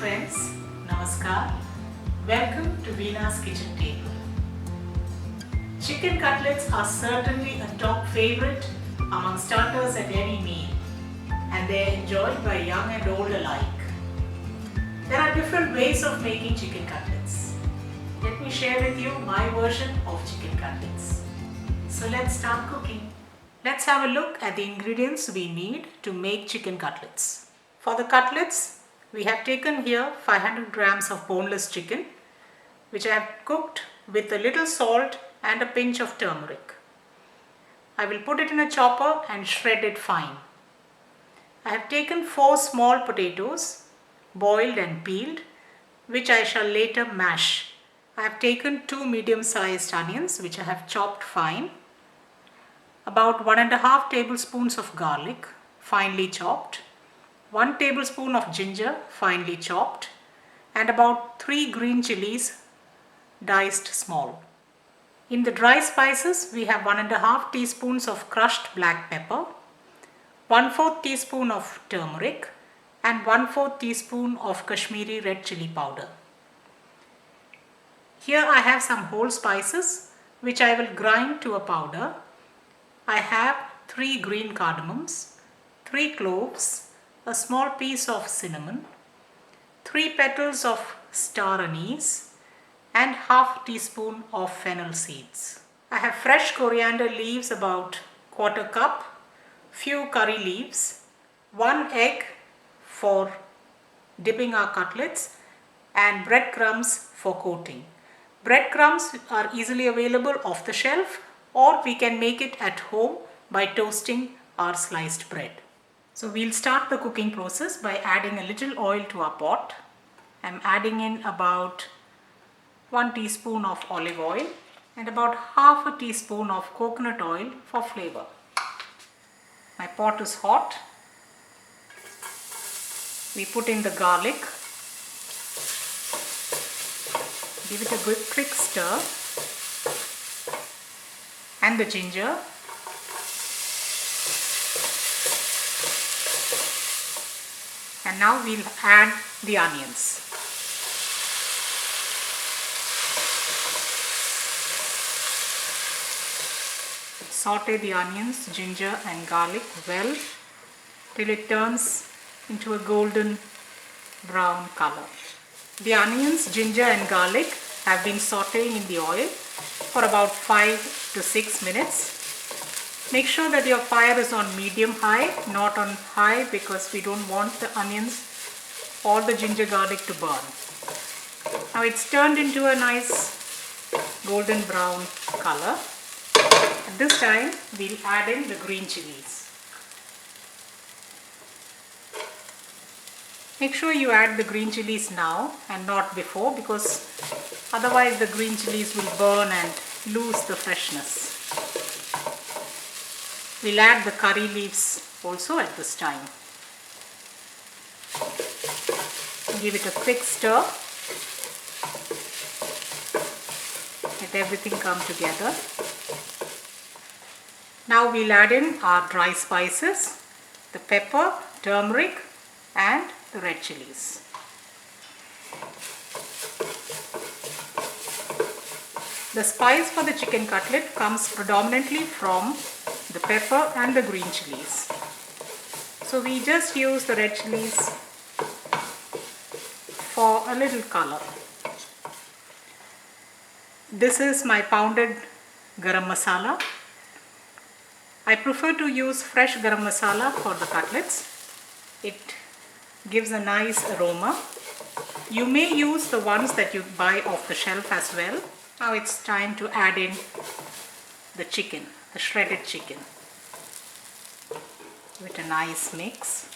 friends, Namaskar. Welcome to Veena's Kitchen Table. Chicken cutlets are certainly a top favorite among starters at any meal, and they are enjoyed by young and old alike. There are different ways of making chicken cutlets. Let me share with you my version of chicken cutlets. So let's start cooking. Let's have a look at the ingredients we need to make chicken cutlets. For the cutlets, we have taken here 500 grams of boneless chicken, which I have cooked with a little salt and a pinch of turmeric. I will put it in a chopper and shred it fine. I have taken 4 small potatoes, boiled and peeled, which I shall later mash. I have taken 2 medium-sized onions, which I have chopped fine. About 1½ tablespoons of garlic, finely chopped. 1 tablespoon of ginger, finely chopped, and about 3 green chilies, diced small. In the dry spices, we have 1½ teaspoons of crushed black pepper, 1/4 teaspoon of turmeric, and 1/4 teaspoon of Kashmiri red chili powder. Here I have some whole spices, which I will grind to a powder. I have 3 green cardamoms, 3 cloves, a small piece of cinnamon, 3 petals of star anise, and ½ teaspoon of fennel seeds. I have fresh coriander leaves, about 1/4 cup, few curry leaves, 1 egg for dipping our cutlets, and breadcrumbs for coating. Breadcrumbs are easily available off the shelf, or we can make it at home by toasting our sliced bread. So we'll start the cooking process by adding a little oil to our pot. I'm adding in about 1 teaspoon of olive oil and about ½ teaspoon of coconut oil for flavor. My pot is hot. We put in the garlic. Give it a good quick stir. And the ginger. And now we'll add the onions. Saute the onions, ginger and garlic well till it turns into a golden brown color. The onions, ginger and garlic have been sauteing in the oil for about 5 to 6 minutes. Make sure that your fire is on medium-high, not on high, because we don't want the onions or the ginger garlic to burn. Now it's turned into a nice golden brown color. At this time, we'll add in the green chilies. Make sure you add the green chilies now and not before, because otherwise the green chilies will burn and lose the freshness. We'll add the curry leaves also at this time. Give it a quick stir. Let everything come together. Now we'll add in our dry spices, the pepper, turmeric and the red chilies. The spice for the chicken cutlet comes predominantly from the pepper and the green chilies. So we just use the red chilies for a little color. This is my pounded garam masala. I prefer to use fresh garam masala for the cutlets. It gives a nice aroma. You may use the ones that you buy off the shelf as well. Now it's time to add in the chicken, the shredded chicken. Give it a nice mix.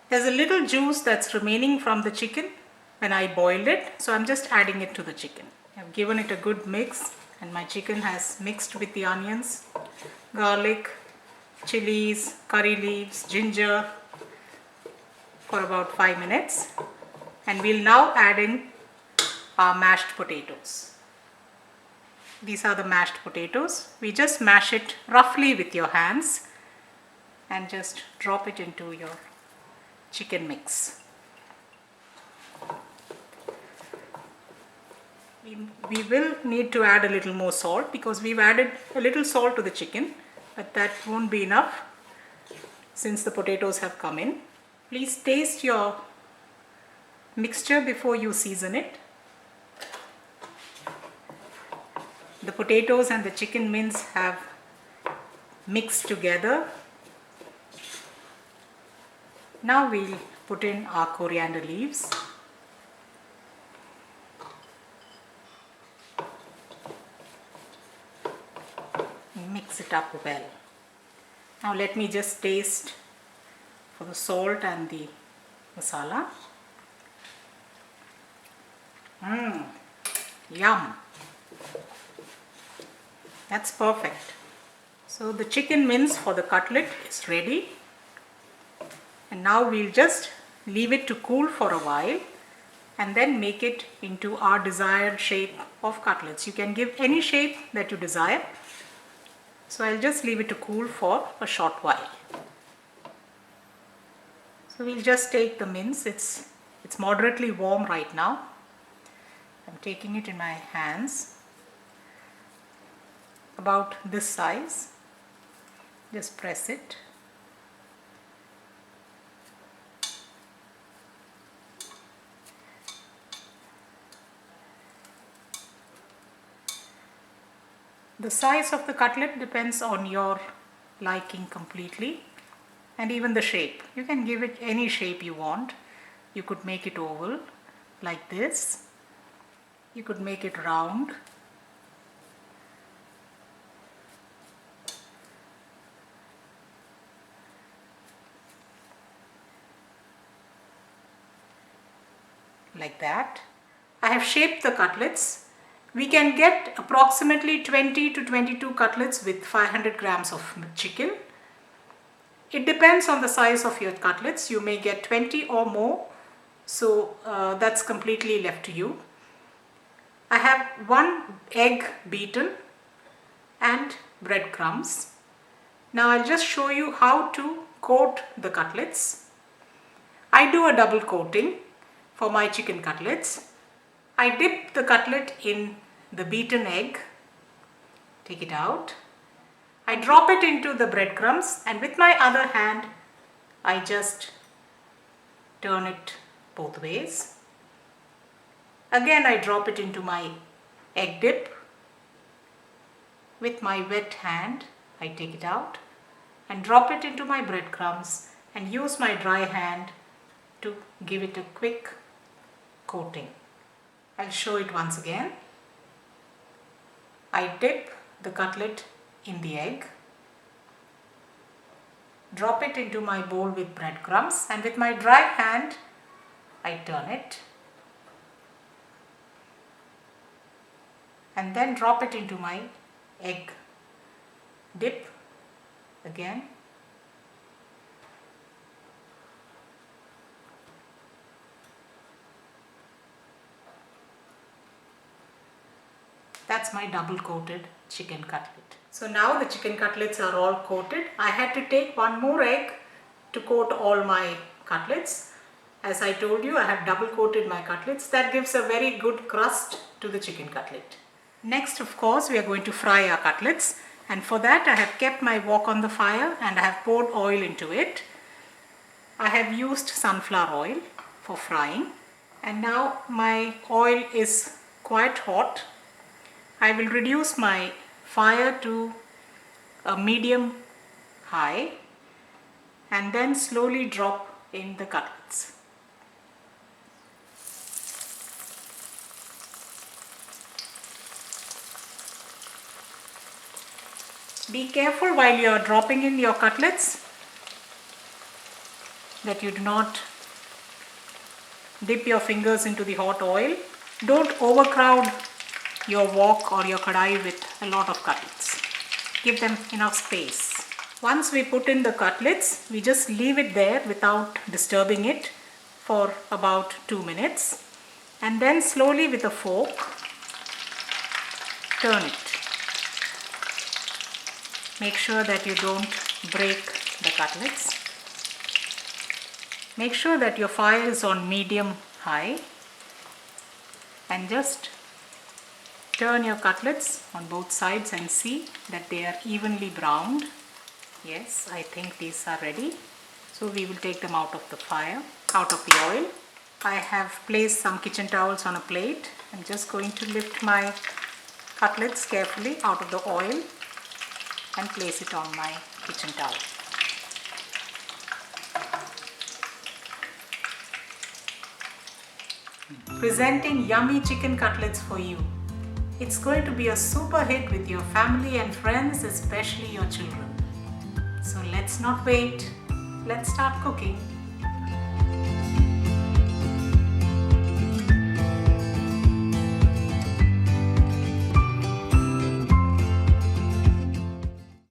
There's a little juice that's remaining from the chicken when I boiled it, so I'm just adding it to the chicken. I've given it a good mix, and my chicken has mixed with the onions, garlic, chilies, curry leaves, ginger for about 5 minutes. And we'll now add in our mashed potatoes. These are the mashed potatoes. We just mash it roughly with your hands and just drop it into your chicken mix. We will need to add a little more salt because we've added a little salt to the chicken, but that won't be enough since the potatoes have come in. Please taste your mixture before you season it. The potatoes and the chicken mince have mixed together. Now we'll put in our coriander leaves. Mix it up well. Now let me just taste for the salt and the masala. Yum! That's perfect. So the chicken mince for the cutlet is ready. And now we'll just leave it to cool for a while and then make it into our desired shape of cutlets. You can give any shape that you desire. So I'll just leave it to cool for a short while. So we'll just take the mince. It's moderately warm right now. I'm taking it in my hands, about this size. Just press it. The size of the cutlet depends on your liking completely, and even the shape. You can give it any shape you want. You could make it oval like this. You could make it round. Like that. I have shaped the cutlets. We can get approximately 20 to 22 cutlets with 500 grams of chicken. It depends on the size of your cutlets. You may get 20 or more. So that's completely left to you. I have 1 egg beaten and breadcrumbs. Now I'll just show you how to coat the cutlets. I do a double coating for my chicken cutlets. I dip the cutlet in the beaten egg, take it out. I drop it into the breadcrumbs, and with my other hand I just turn it both ways. Again I drop it into my egg dip. With my wet hand I take it out and drop it into my breadcrumbs and use my dry hand to give it a quick coating. I'll show it once again. I dip the cutlet in the egg, drop it into my bowl with breadcrumbs, and with my dry hand I turn it and then drop it into my egg dip again. That's my double coated chicken cutlet. So now the chicken cutlets are all coated. I had to take 1 more egg to coat all my cutlets. As I told you, I have double coated my cutlets. That gives a very good crust to the chicken cutlet. Next, of course, we are going to fry our cutlets, and for that I have kept my wok on the fire and I have poured oil into it. I have used sunflower oil for frying, and now my oil is quite hot. I will reduce my fire to a medium high and then slowly drop in the cutlets. Be careful while you are dropping in your cutlets that you do not dip your fingers into the hot oil. Don't overcrowd your wok or your kadai with a lot of cutlets. Give them enough space. Once we put in the cutlets, we just leave it there without disturbing it for about 2 minutes, and then slowly with a fork turn it. Make sure that you don't break the cutlets. Make sure that your fire is on medium high and just turn your cutlets on both sides and see that they are evenly browned. Yes, I think these are ready. So we will take them out of the fire, out of the oil. I have placed some kitchen towels on a plate. I'm just going to lift my cutlets carefully out of the oil and place it on my kitchen towel. Presenting yummy chicken cutlets for you. It's going to be a super hit with your family and friends, especially your children. So let's not wait. Let's start cooking.